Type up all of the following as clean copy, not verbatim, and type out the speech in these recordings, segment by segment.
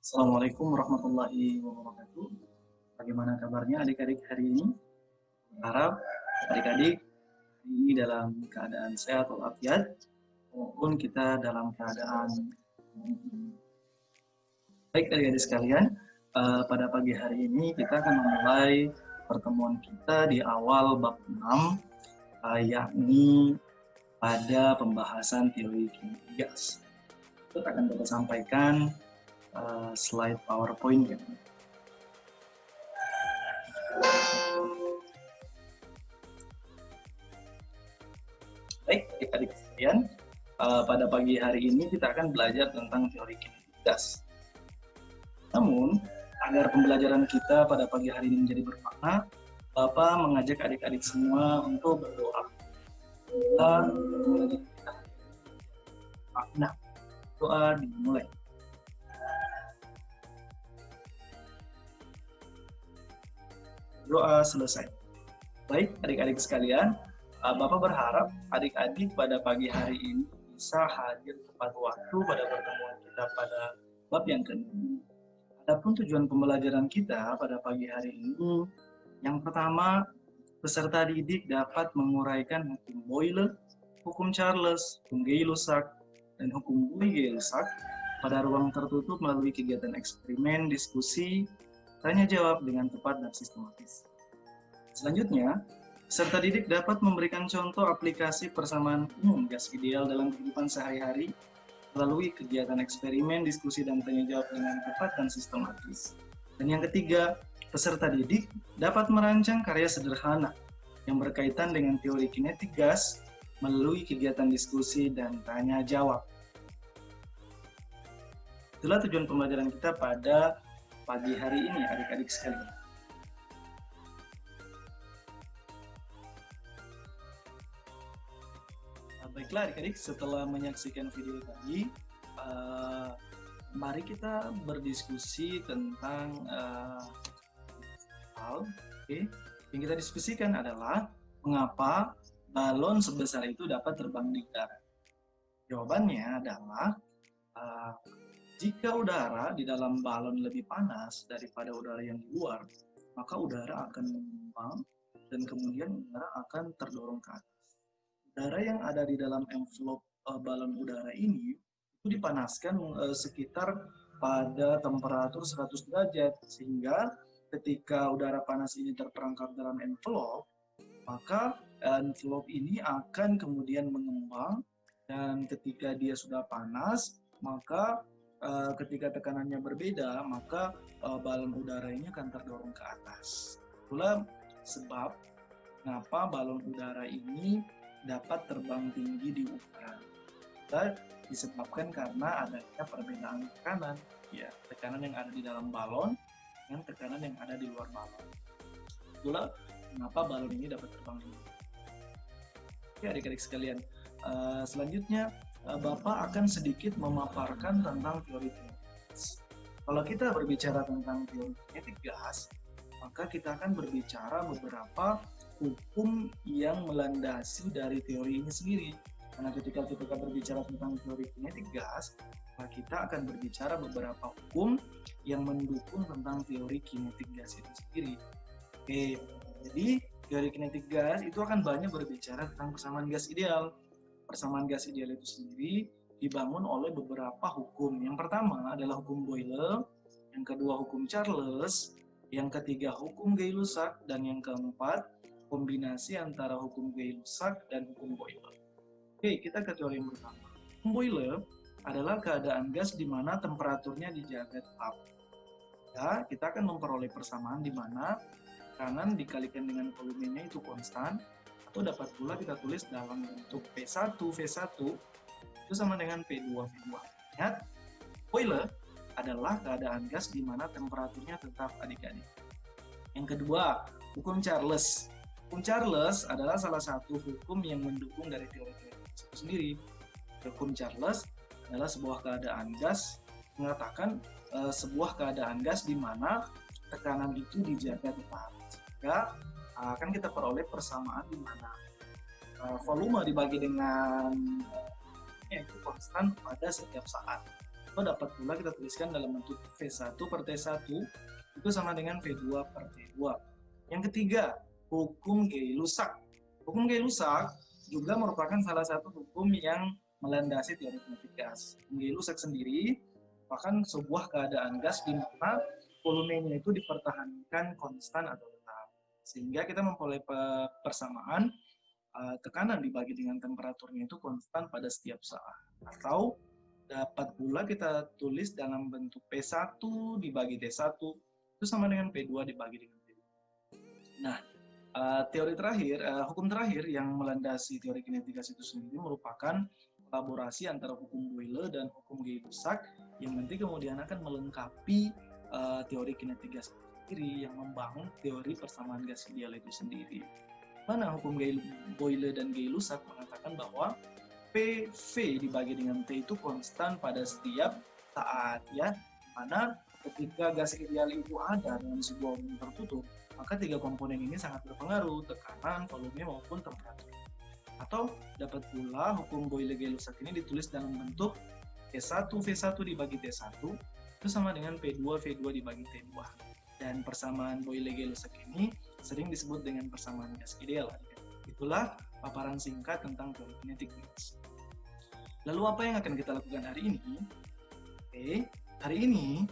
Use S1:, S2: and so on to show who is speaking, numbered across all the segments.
S1: Assalamualaikum warahmatullahi wabarakatuh. Bagaimana kabarnya adik-adik hari ini? Harap adik-adik hari ini dalam keadaan sehat walafiat maupun kita dalam keadaan baik adik-adik sekalian. Pada pagi hari ini kita akan memulai pertemuan kita di awal bab 6, yakni pada pembahasan teori kinetik gas. Kita akan dapat sampaikan slide PowerPoint ya. Baik, adik-adik sekalian, pada pagi hari ini kita akan belajar tentang teori kinetik gas. Namun, agar pembelajaran kita pada pagi hari ini menjadi bermakna, Bapak mengajak adik-adik semua untuk berdoa. Makna doa dimulai. Doa selesai. Baik, adik-adik sekalian, Bapak berharap adik-adik pada pagi hari ini bisa hadir tepat waktu pada pertemuan kita pada bab yang ke-6. Adapun tujuan pembelajaran kita pada pagi hari ini, yang pertama, peserta didik dapat menguraikan hukum Boyle, hukum Charles, hukum Gay-Lussac, dan hukum Boyle-Gay-Lussac pada ruang tertutup melalui kegiatan eksperimen, diskusi, tanya jawab dengan tepat dan sistematis. Selanjutnya, peserta didik dapat memberikan contoh aplikasi persamaan umum gas ideal dalam kehidupan sehari-hari melalui kegiatan eksperimen, diskusi, dan tanya jawab dengan tepat dan sistematis. Dan yang ketiga, peserta didik dapat merancang karya sederhana yang berkaitan dengan teori kinetik gas melalui kegiatan diskusi dan tanya jawab. Itulah tujuan pembelajaran kita pada pagi hari ini, adik-adik sekalian. Baiklah adik-adik, setelah menyaksikan video tadi, mari kita berdiskusi tentang hal. Yang kita diskusikan adalah mengapa balon sebesar itu dapat terbang di udara. Jawabannya adalah jika udara di dalam balon lebih panas daripada udara yang di luar, maka udara akan mengembang dan kemudian udara akan terdorong ke atas. Udara yang ada di dalam envelope balon udara ini itu dipanaskan sekitar pada temperatur 100 derajat, sehingga ketika udara panas ini terperangkap dalam envelope, maka envelope ini akan kemudian mengembang, dan ketika dia sudah panas, maka ketika tekanannya berbeda, maka balon udara ini akan terdorong ke atas. Itulah sebab kenapa balon udara ini dapat terbang tinggi di udara. Disebabkan karena adanya perbedaan tekanan, ya, tekanan yang ada di dalam balon dengan tekanan yang ada di luar balon. Itulah kenapa balon ini dapat terbang tinggi. Oke adik-adik sekalian, selanjutnya Bapak akan sedikit memaparkan tentang teori kinetik gas. Kalau kita berbicara tentang teori kinetik gas, maka kita akan berbicara beberapa hukum yang melandasi dari teori ini sendiri. Karena ketika kita berbicara tentang teori kinetik gas, maka kita akan berbicara beberapa hukum yang mendukung tentang teori kinetik gas itu sendiri. Oke, jadi teori kinetik gas itu akan banyak berbicara tentang persamaan gas ideal. Persamaan gas ideal itu sendiri dibangun oleh beberapa hukum. Yang pertama adalah hukum Boyle, yang kedua hukum Charles, yang ketiga hukum Gay-Lussac, dan yang keempat kombinasi antara hukum Gay-Lussac dan hukum Boyle. Oke, kita ke teori yang pertama. Hukum Boyle adalah keadaan gas di mana temperaturnya dijaga tetap. Ya, kita akan memperoleh persamaan di mana tekanan dikalikan dengan volumenya itu konstan, atau dapat pula kita tulis dalam bentuk P1 V1 itu sama dengan P2 V2. Ingat, Boyle adalah keadaan gas di mana temperaturnya tetap, adik-adik. Yang kedua, hukum Charles. Hukum Charles adalah salah satu hukum yang mendukung dari teori itu sendiri. Hukum Charles adalah sebuah keadaan gas, mengatakan sebuah keadaan gas di mana tekanan itu dijaga tetap. Sehingga akan kita peroleh persamaan di mana volume dibagi dengan itu konstan pada setiap saat. Atau dapat pula kita tuliskan dalam bentuk V1 per T1 itu sama dengan V2 per T2. Yang ketiga, hukum Gay-Lussac. Hukum Gay-Lussac juga merupakan salah satu hukum yang melandasi teori kinetik gas. Hukum Gay-Lussac sendiri merupakan sebuah keadaan gas di mana volumenya itu dipertahankan konstan atau tetap. Sehingga kita memperoleh persamaan tekanan dibagi dengan temperaturnya itu konstan pada setiap saat. Atau dapat pula kita tulis dalam bentuk P1 dibagi T1 itu sama dengan P2 dibagi dengan T2. Nah, teori terakhir, hukum terakhir yang melandasi teori kinetik gas itu sendiri merupakan kolaborasi antara hukum Boyle dan hukum Gay-Lussac yang nanti kemudian akan melengkapi teori kinetik gas itu sendiri yang membangun teori persamaan gas ideal itu sendiri. Mana hukum Boyle dan Gay-Lussac mengatakan bahwa PV dibagi dengan T itu konstan pada setiap saat, ya. Mana ketika gas ideal itu ada dalam sebuah volume tertutup, maka tiga komponen ini sangat berpengaruh, tekanan, volume maupun temperatur. Atau dapat pula hukum Boyle-Gay-Lussac ini ditulis dalam bentuk T1 V1 dibagi T1 itu sama dengan P2 V2 dibagi T2. Dan persamaan Boyle-Gay-Lussac ini sering disebut dengan persamaan gas ideal. Itulah paparan singkat tentang teori kinetik gas. Lalu apa yang akan kita lakukan hari ini? Oke, hari ini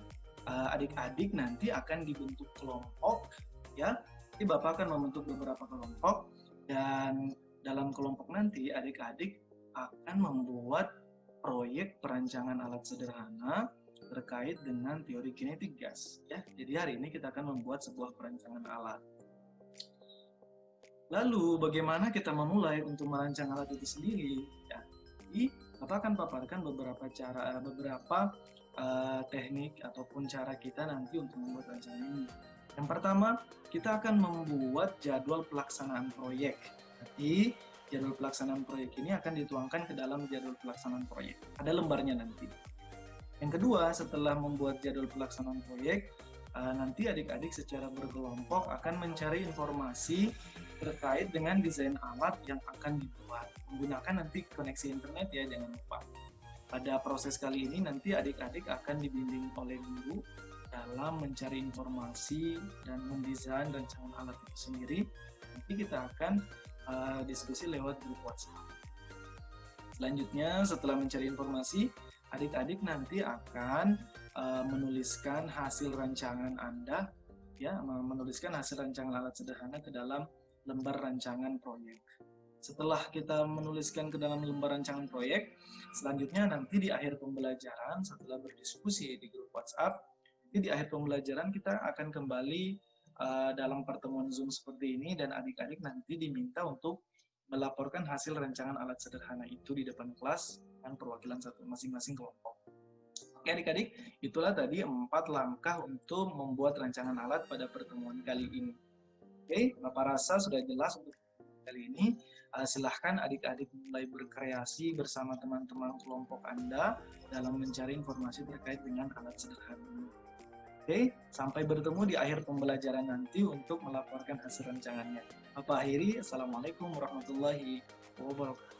S1: adik-adik nanti akan dibentuk kelompok, ya. Jadi Bapak akan membentuk beberapa kelompok dan dalam kelompok nanti adik-adik akan membuat proyek perancangan alat sederhana terkait dengan teori kinetik gas, ya. Jadi hari ini kita akan membuat sebuah perancangan alat. Lalu bagaimana kita memulai untuk merancang alat itu sendiri? Ya, jadi Bapak akan paparkan beberapa cara, beberapa teknik ataupun cara kita nanti untuk membuat rancangan ini. Yang pertama, kita akan membuat jadwal pelaksanaan proyek. Jadi jadwal pelaksanaan proyek ini akan dituangkan ke dalam jadwal pelaksanaan proyek. Ada lembarnya nanti. Yang kedua, setelah membuat jadwal pelaksanaan proyek, nanti adik-adik secara berkelompok akan mencari informasi terkait dengan desain alat yang akan dibuat. Menggunakan nanti koneksi internet, ya, jangan lupa. Pada proses kali ini nanti adik-adik akan dibimbing oleh guru dalam mencari informasi dan mendesain rancangan alat itu sendiri. Nanti kita akan diskusi lewat grup WhatsApp. Selanjutnya, setelah mencari informasi, adik-adik nanti akan menuliskan hasil rancangan Anda, ya, menuliskan hasil rancangan alat sederhana ke dalam lembar rancangan proyek. Setelah kita menuliskan ke dalam lembar rancangan proyek, selanjutnya nanti di akhir pembelajaran setelah berdiskusi di grup WhatsApp, di akhir pembelajaran kita akan kembali dalam pertemuan Zoom seperti ini dan adik-adik nanti diminta untuk melaporkan hasil rancangan alat sederhana itu di depan kelas dan perwakilan masing-masing kelompok. Oke adik-adik, itulah tadi 4 langkah untuk membuat rancangan alat pada pertemuan kali ini. Oke, Bapak rasa sudah jelas untuk kali ini. Silahkan adik-adik mulai berkreasi bersama teman-teman kelompok Anda dalam mencari informasi terkait dengan alat sederhana ini. Oke, sampai bertemu di akhir pembelajaran nanti untuk melaporkan hasil rancangannya. Bapak akhiri, Assalamualaikum warahmatullahi wabarakatuh.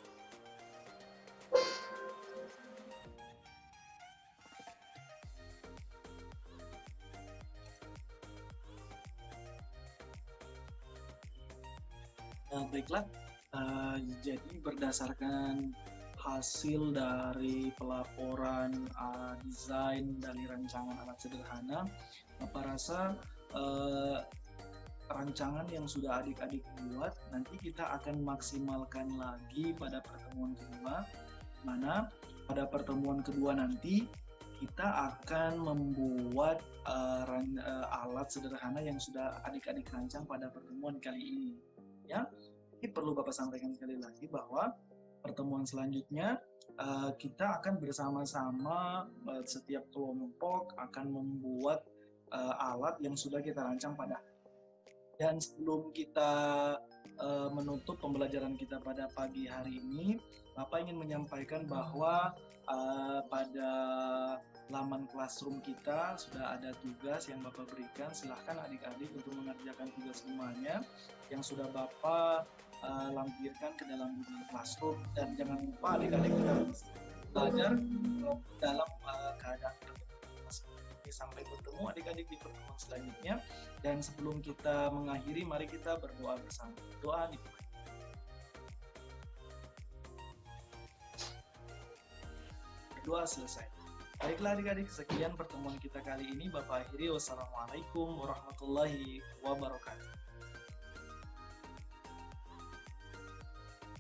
S1: Baiklah, jadi berdasarkan hasil dari pelaporan desain dari rancangan alat sederhana, Bapak rasa rancangan yang sudah adik-adik buat nanti kita akan maksimalkan lagi pada pertemuan kedua, mana pada pertemuan kedua nanti kita akan membuat alat sederhana yang sudah adik-adik rancang pada pertemuan kali ini. Ya, ini perlu Bapak sampaikan sekali lagi bahwa pertemuan selanjutnya kita akan bersama-sama setiap kelompok akan membuat alat yang sudah kita rancang pada. Dan sebelum kita menutup pembelajaran kita pada pagi hari ini, Bapak ingin menyampaikan bahwa pada laman classroom kita sudah ada tugas yang Bapak berikan. Silahkan adik-adik untuk mengerjakan tugas rumahnya yang sudah Bapak lampirkan ke dalam Google Classroom. Dan jangan lupa adik-adik kita belajar dalam keadaan ini. Sampai bertemu adik-adik di pertemuan selanjutnya. Dan sebelum kita mengakhiri, mari kita berdoa bersama. Doa di berdoa selesai. Baiklah adik-adik, sekian pertemuan kita kali ini. Bapak akhiri, wassalamualaikum warahmatullahi wabarakatuh.